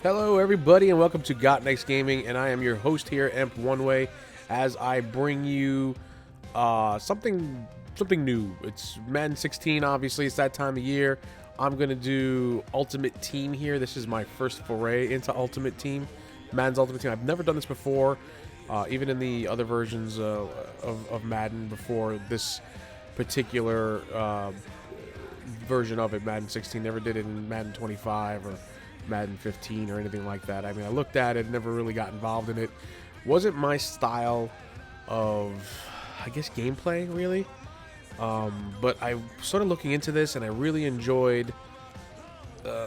Hello, everybody, and welcome to Got Next Gaming, and I am your host here, Emp One Way, as I bring you something new. It's Madden 16, obviously. It's that time of year. I'm gonna do Ultimate Team here. This is my first foray into Ultimate Team, Madden's Ultimate Team. I've never done this before, even in the other versions of Madden before this particular version of it, Madden 16. Never did it in Madden 25 or Madden 15 or anything like that. I mean, I looked at it, never really got involved in it. Wasn't my style of, I guess, gameplay, really. But I started looking into this, and I really enjoyed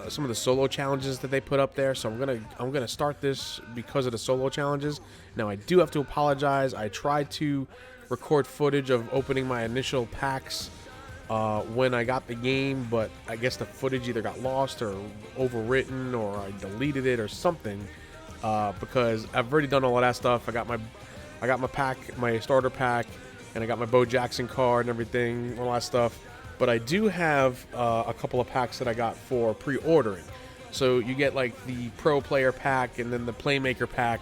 some of the solo challenges that they put up there. So I'm gonna start this because of the solo challenges. Now, I do have to apologize. I tried to record footage of opening my initial packs when I got the game, but I guess the footage either got lost or overwritten, or I deleted it or something, because I've already done all of that stuff. I got my pack, my starter pack, and I got my Bo Jackson card and everything, all that stuff. But I do have a couple of packs that I got for pre-ordering. So you get like the Pro Player pack and then the Playmaker pack,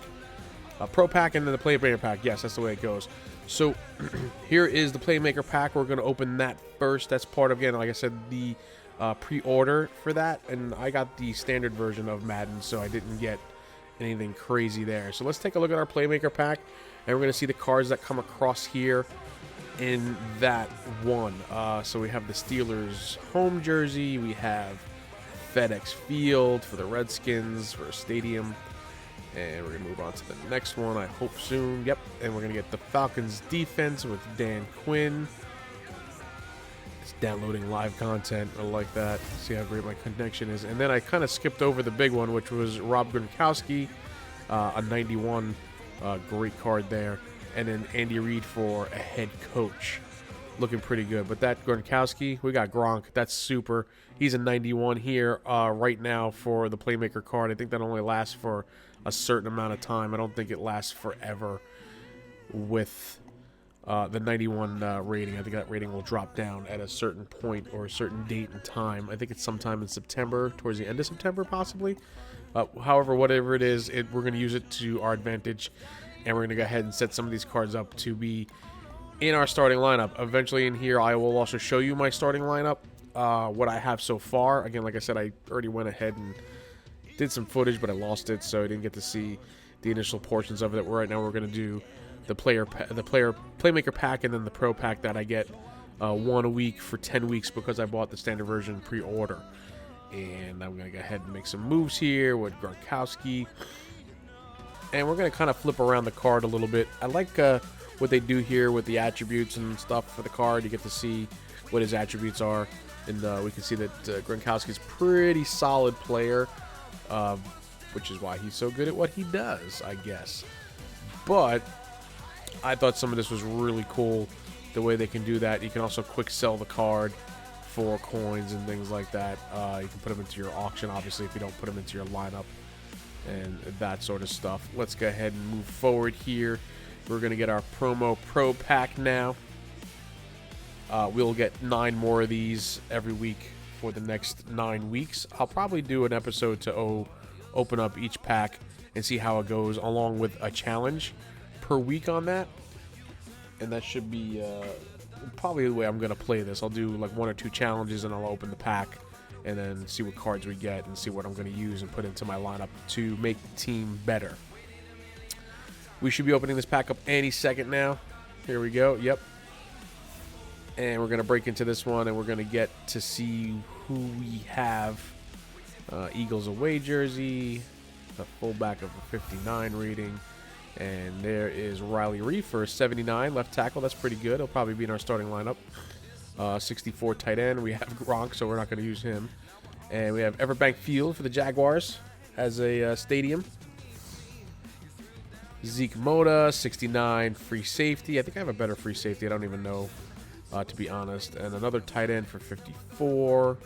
Pro pack and then the Playmaker pack. Yes, that's the way it goes. So here is the Playmaker pack. We're going to open that first. That's part of, again, like I said, the pre-order for that. And I got the standard version of Madden, so I didn't get anything crazy there. So let's take a look at our Playmaker pack. And we're going to see the cards that come across here in that one. So we have the Steelers home jersey. We have FedEx Field for the Redskins for a stadium. And we're going to move on to the next one, I hope soon. Yep, and we're going to get the Falcons defense with Dan Quinn. It's downloading live content. I like that. See how great my connection is. And then I kind of skipped over the big one, which was Rob Gronkowski, a 91. Great card there. And then Andy Reid for a head coach. Looking pretty good. But that Gronkowski, we got Gronk. That's super. He's a 91 here right now for the Playmaker card. I think that only lasts for a certain amount of time. I don't think it lasts forever with the 91 rating. I think that rating will drop down at a certain point or a certain date and time. I think it's sometime in September, towards the end of September possibly. However, whatever it is, we're going to use it to our advantage, and we're going to go ahead and set some of these cards up to be in our starting lineup. Eventually in here, I will also show you my starting lineup, what I have so far. Again, like I said, I already went ahead and did some footage, but I lost it, so I didn't get to see the initial portions of it. Right now, we're going to do the Playmaker pack and then the Pro pack that I get one a week for 10 weeks because I bought the standard version pre-order. And I'm going to go ahead and make some moves here with Gronkowski. And we're going to kind of flip around the card a little bit. I like what they do here with the attributes and stuff for the card. You get to see what his attributes are. And we can see that Gronkowski's pretty solid player. Which is why he's so good at what he does, I guess. But I thought some of this was really cool, the way they can do that. You can also quick sell the card for coins and things like that. You can put them into your auction, obviously, if you don't put them into your lineup and that sort of stuff. Let's go ahead and move forward here. We're going to get our promo Pro pack now. We'll get 9 more of these every week for the next 9 weeks. I'll probably do an episode to open up each pack and see how it goes, along with a challenge per week on that. And that should be probably the way I'm going to play this. I'll do like 1 or 2 challenges, and I'll open the pack and then see what cards we get and see what I'm going to use and put into my lineup to make the team better. We should be opening this pack up any second now. Here we go. Yep. And we're going to break into this one, and we're going to get to see who we have. Eagles away jersey, a fullback of a 59 rating. And there is Riley Reef for 79, left tackle. That's pretty good. He'll probably be in our starting lineup. 64 tight end. We have Gronk, so we're not going to use him. And we have Everbank Field for the Jaguars as a stadium. Zeke Moda, 69, free safety. I think I have a better free safety. I don't even know, to be honest. And another tight end for 54.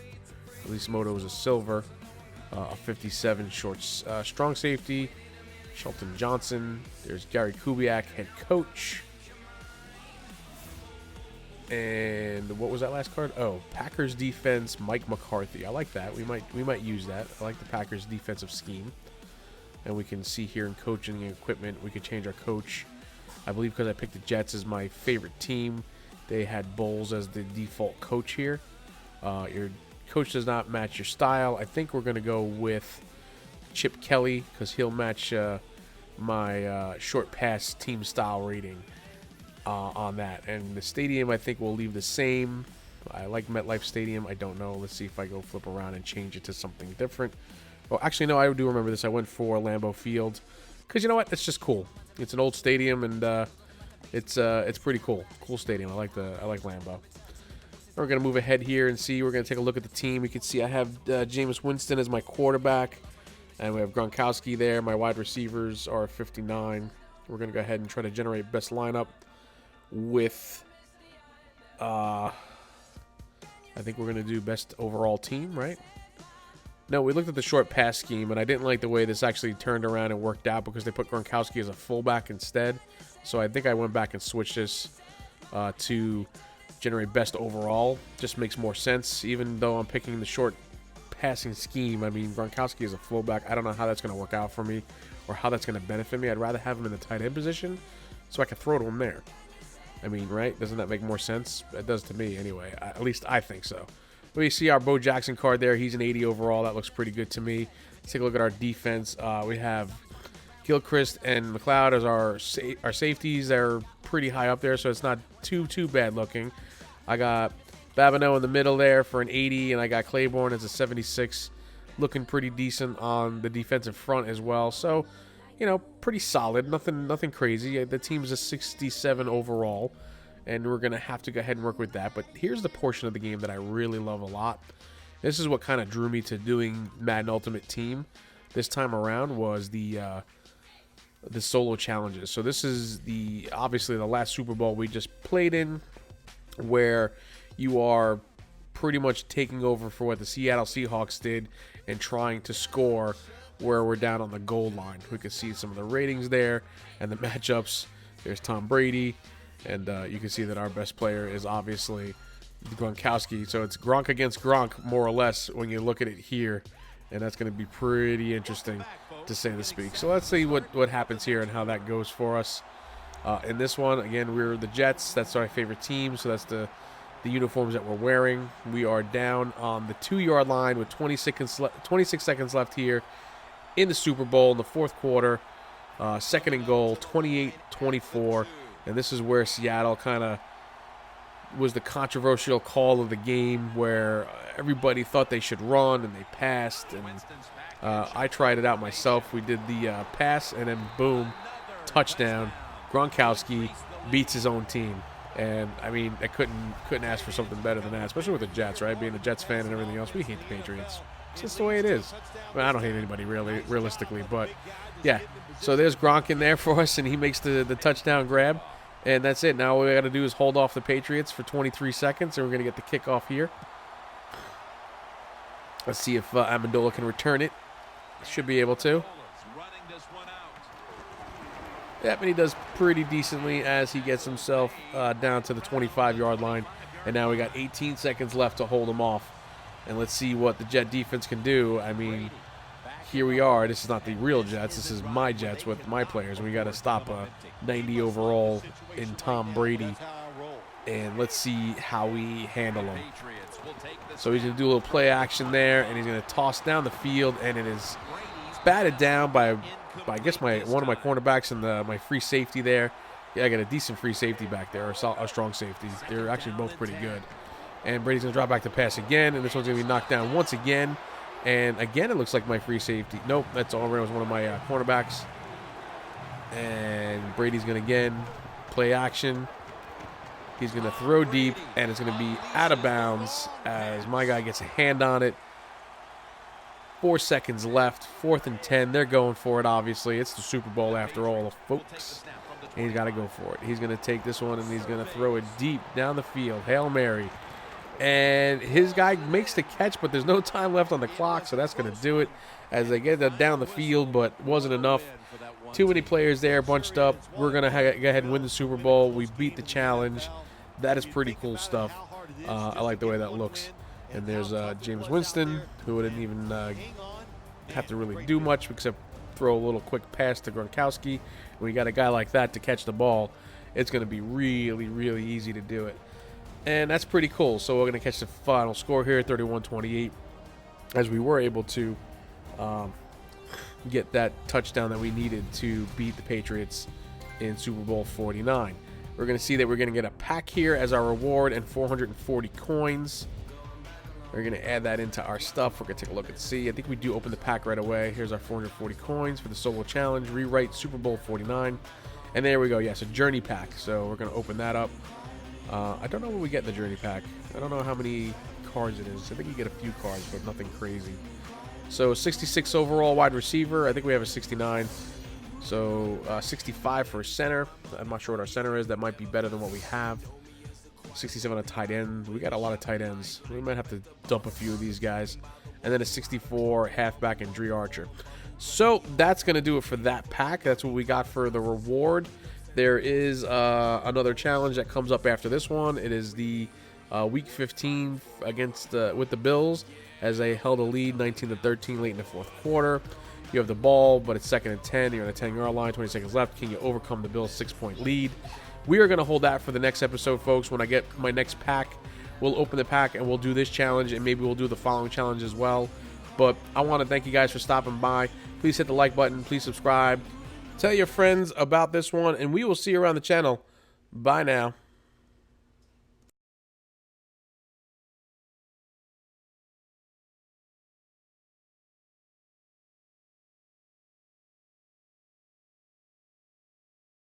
At least Moda was a silver. A 57 short strong safety. Shelton Johnson. There's Gary Kubiak, head coach. And what was that last card? Oh, Packers defense, Mike McCarthy. I like that. We might use that. I like the Packers defensive scheme. And we can see here in coaching and equipment, we can change our coach. I believe because I picked the Jets as my favorite team, they had Bowles as the default coach here. Your coach does not match your style. I think we're going to go with Chip Kelly because he'll match my short pass team style rating on that. And the stadium, I think, will leave the same. I like MetLife Stadium. I don't know. Let's see if I go flip around and change it to something different. Well, actually, no, I do remember this. I went for Lambeau Field because, you know what? It's just cool. It's an old stadium, and it's pretty cool. Cool stadium. I like Lambeau. We're going to move ahead here and see. We're going to take a look at the team. You can see I have Jameis Winston as my quarterback, and we have Gronkowski there. My wide receivers are 59. We're going to go ahead and try to generate best lineup with, I think we're going to do best overall team, right? No, we looked at the short pass scheme, and I didn't like the way this actually turned around and worked out because they put Gronkowski as a fullback instead. So I think I went back and switched this to generate best overall. Just makes more sense, even though I'm picking the short passing scheme. I mean, Gronkowski is a fullback. I don't know how that's going to work out for me or how that's going to benefit me. I'd rather have him in the tight end position so I can throw to him there. I mean, right? Doesn't that make more sense? It does to me anyway. At least I think so. We see our Bo Jackson card there. He's an 80 overall. That looks pretty good to me. Let's take a look at our defense. We have Gilchrist and McLeod as our safeties. They're pretty high up there, so it's not too bad looking. I got Babineau in the middle there for an 80, and I got Claiborne as a 76, looking pretty decent on the defensive front as well. So, you know, pretty solid. Nothing crazy. The team's a 67 overall, and we're going to have to go ahead and work with that. But here's the portion of the game that I really love a lot. This is what kind of drew me to doing Madden Ultimate Team this time around was the solo challenges. So this is obviously the last Super Bowl we just played in, where you are pretty much taking over for what the Seattle Seahawks did and trying to score where we're down on the goal line. We can see some of the ratings there and the matchups. There's Tom Brady, and you can see that our best player is obviously Gronkowski. So it's Gronk against Gronk, more or less, when you look at it here, and that's going to be pretty interesting, to say the speak. So let's see what happens here and how that goes for us. In this one, again, we're the Jets. That's our favorite team, so that's the uniforms that we're wearing. We are down on the 2-yard line with 26 seconds left here in the Super Bowl in the fourth quarter. Second and goal, 28-24. And this is where Seattle kind of was the controversial call of the game, where everybody thought they should run and they passed. And I tried it out myself. We did the pass, and then boom, touchdown. Gronkowski beats his own team. And, I mean, I couldn't ask for something better than that, especially with the Jets, right? Being a Jets fan and everything else, we hate the Patriots. It's just the way it is. I mean, I don't hate anybody really, realistically, but, yeah. So there's Gronk in there for us, and he makes the touchdown grab. And that's it. Now all we got to do is hold off the Patriots for 23 seconds, and we're going to get the kickoff here. Let's see if Amendola can return it. Should be able to. Yep, and he does pretty decently as he gets himself down to the 25-yard line. And now we got 18 seconds left to hold him off. And let's see what the Jet defense can do. I mean, here we are. This is not the real Jets. This is my Jets with my players. We got to stop a 90 overall in Tom Brady. And let's see how we handle him. So he's going to do a little play action there, and he's going to toss down the field, and it is batted down by I guess one of my cornerbacks and my free safety there. Yeah, I got a decent free safety back there, or a strong safety. They're actually both pretty good. And Brady's going to drop back to pass again, and this one's going to be knocked down once again. And again, it looks like my free safety. Nope, that's all right. It was one of my cornerbacks. And Brady's going to again play action. He's going to throw deep, and it's going to be out of bounds as my guy gets a hand on it. 4 seconds left, 4th and 10. They're going for it, obviously. It's the Super Bowl after all, folks. And he's got to go for it. He's going to take this one, and he's going to throw it deep down the field. Hail Mary. And his guy makes the catch, but there's no time left on the clock, so that's going to do it as they get that down the field, but wasn't enough. Too many players there bunched up. We're going to go ahead and win the Super Bowl. We beat the challenge. That is pretty cool stuff. I like the way that looks. And there's James Winston, who didn't even have to really do much except throw a little quick pass to Gronkowski. When you got a guy like that to catch the ball, it's going to be really, really easy to do it. And that's pretty cool. So we're going to catch the final score here, 31-28, as we were able to get that touchdown that we needed to beat the Patriots in Super Bowl 49. We're going to see that we're going to get a pack here as our reward and 440 coins. We're going to add that into our stuff. We're going to take a look and see. I think we do open the pack right away. Here's our 440 coins for the solo challenge. Rewrite Super Bowl 49. And there we go. Yes, a journey pack. So we're going to open that up. I don't know what we get in the journey pack. I don't know how many cards it is. I think you get a few cards, but nothing crazy. So 66 overall wide receiver. I think we have a 69. So 65 for a center. I'm not sure what our center is. That might be better than what we have. 67 on tight end. We got a lot of tight ends. We might have to dump a few of these guys. And then a 64 halfback and Dre Archer. So that's going to do it for that pack. That's what we got for the reward. There is another challenge that comes up after this one. It is the Week 15 against with the Bills, as they held a lead 19-13 late in the fourth quarter. You have the ball, but it's 2nd and 10. You're on the 10-yard line, 20 seconds left. Can you overcome the Bills' 6-point lead? We are going to hold that for the next episode, folks. When I get my next pack, we'll open the pack and we'll do this challenge, and maybe we'll do the following challenge as well. But I want to thank you guys for stopping by. Please hit the like button. Please subscribe. Tell your friends about this one, and we will see you around the channel. Bye now.